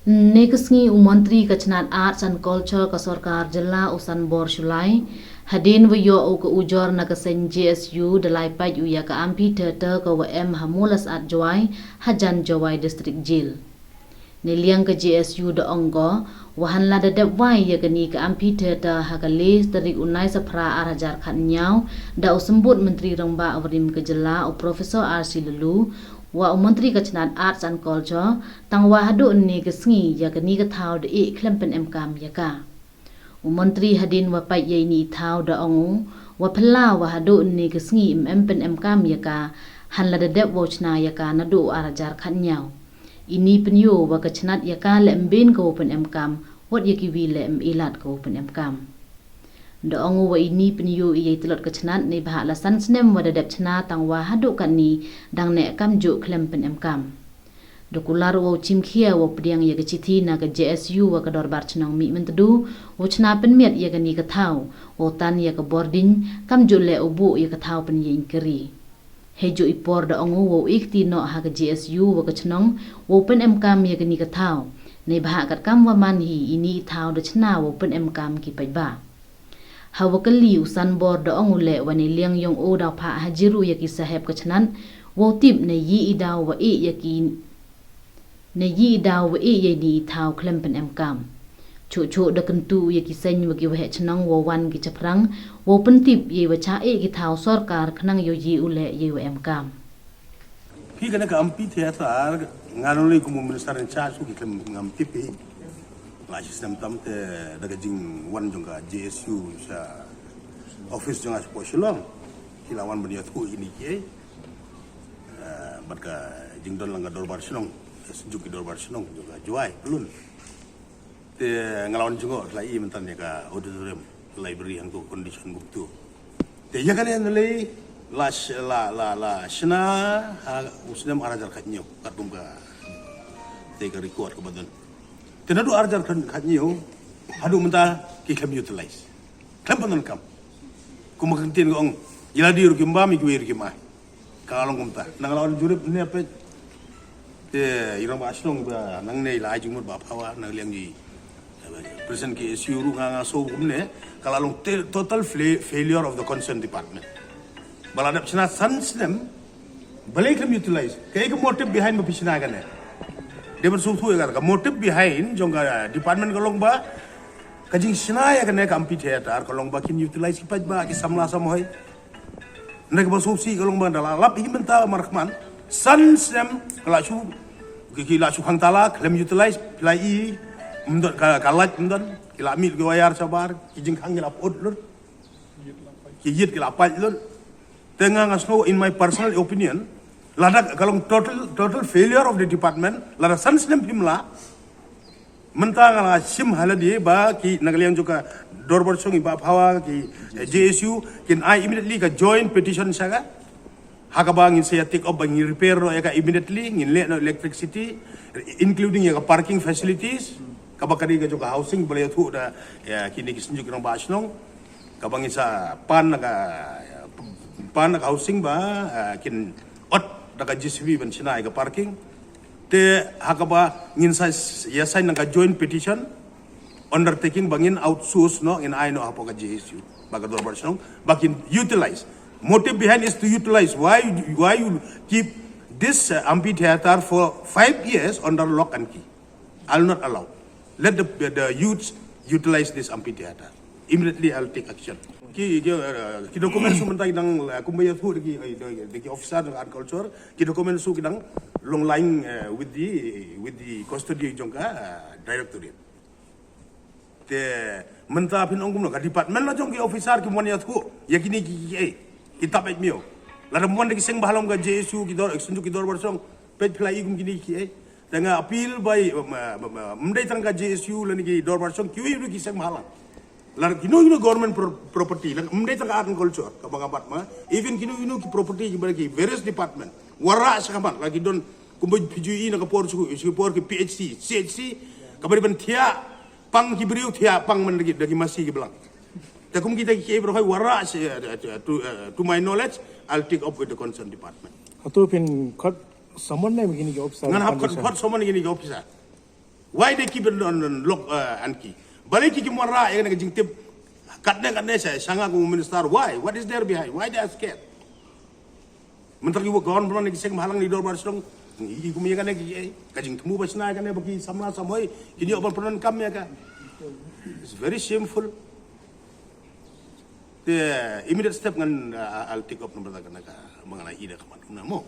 Nekesngi Umantri Kacnat Arts and Culture ka Sarkar Jilla Usan Bor Shulai Hadin wayo o ka ujor na kasen GSU dalai paj uya ka amphitheater ka WM Hamulas at Jawai Hajan Jawai District Jail. Niliang ka GSU da onggo wahan la dadap wai ya gani ka amphitheater hakalis dari unai sapra arajar khat nyau da usembut Menteri Rangba Awrim ka Jilla o Profesor RC Lulu wa Menteri Kacnat Arts and Culture tang wa hadu ni kesngi ya gani ka thau de e klempen MKM ya ka. Menteri hadin wa pai ye ni thau da ongu wa phla wa hadu ni kesngi MKM MKM ya ka han la dadap wochna ya ka na do arajar khat nyau. Ini penyo wa Kacnat ya ka le mben ko pen MKM wat ya ki wi le ilat ko pen MKM. Da ongu wa ini penyo iye telot Kacnat ni bah la san snem wa dadap chna tang wa hadu kan ni dang ne kam jo klem pen MKM. Dokular wa chimkhia wa pdiang ya kecithi na ka JSU wa ka dorbar chnang mi mentedu wa chna pen miat ya ni ka thau wa tan ya ka boarding kam jo le obu ya ka thau pen yin keri. Hejo ipor da ongu wa ikti no ha ka JSU wa ka chnang wa pen MKM ya ni ka thau ne bah kat kam wa man hi ini thau da chna wa pen MKM ki pai ba. Hawakali usan bor da ongu le wa ni liang yong o da pha hajiru ya ki saheb Kacnat wa tip ne yi idaw wa e ya ki ne yi daw wa e ye di thau klempen MKM chu da kentu ye ki sen wa ki wa chnang wa wan ki chaprang wa pentip ye wa cha e ki thau sarkar khnang yo yi ule ye wa MKM ki kana ka amphitheater nganole ko minister in charge ki klem ngam tipi la system tam te daga jing wan jonga JSU sa office jonga po shilong kilawan baniat ko ini ke barka jing don langa dorbar shilong sejuk dorbar shilong juga juai belum te ngalawan juga lai mentan ya ka auditorium library yang tu condition book tu te ya kan nilai la shina usnam arajar khatnyo katum ka te ka record ka badan te nadu arajar khatnyo hadu menta ki kam utilize kam panan kam kumakantin gong iladi ru kimba mi kuir kimai kalong kumta nangalawan jurip ni apa te irang ba aslong ba nang nei lai jumur ba phawa nang liang ji present ki SU nga so kumne kalalong total failure of the concerned department baladap sina sansnem balik kem utilize kay ka motive behind mo pisina gane de ber su thu ka motive behind jonga department kalong ba kajing sina ya gane amphitheater kalong ba kin utilize ki paj ba ki samla samoy nek ba su si kalong ba dalap hi menta markhman sansnem kala su ki la su khang tala klem utilize lai mendot kalat mendot kila mil go wayar sabar kijing khang kila pod lur kijit kila paj lur tengah ngasno in my personal opinion lada kalau total failure of the department lada sansnem pimla mentang ala sim haladi ba ki nagaliang juga dorbar songi ba phawa ki JSU kin I immediately ka join petition saga hakabang in saya take up bang repair no ya ka immediately ngin le no electricity including ya ka parking facilities kabakari ka juga housing boleh tu da ya kini kisenjuk nang basnong kabang isa pan ka housing ba kin ot daga GCB ban sinai ka parking te hakaba ngin sa ya sign nang ka joint petition undertaking bangin outsource no in I no apo ka JSU baga dorbar sinong bakin utilize motive behind is to utilize why you keep this amphitheater for 5 years under lock and key. I'll not allow. Let the youths utilize this amphitheater. Immediately I'll take action. Ki dokumen su mentai dang kumbaya thu ki officer ng agriculture ki dokumen su kidang long line with the custody jongka directorate. Te menta pin ongkum ka department la jong ki officer ki mon ya thu yakini ki kitap et mio la mon de seng bahalom ga JSU ki dor sunjuk ki dor borsong pet play igum kini ki tengah appeal by mendai tang ga JSU la ni ki dor borsong ki wi ki seng bahalang la kino government property la mendai tang agriculture ka bangabat ma even kino ki property ki various department wara sakamat lagi don kumbo PGE na ka por ki PHC CHC kabari ban thia pang ki briu thia pang man dagi masih ki belang takum kita ki bro wara to my knowledge I'll take up with the concerned department Atau pin kat someone na begini job sa ngan hap kot someone gini officer Why they keep it on lock anki? Balik ki mora yang nak jingtip katne saya sangat minister. Why? What is there behind? Why they are scared? Menteri kawan belum lagi sek mahalang di Dorbar Silong. Iki kumia kan lagi kajing temu basna kan bagi sama samoi kini oban peran kami ya kan. It's very shameful. The immediate step ngan I'll take up nomor mengenai ide kemana mo.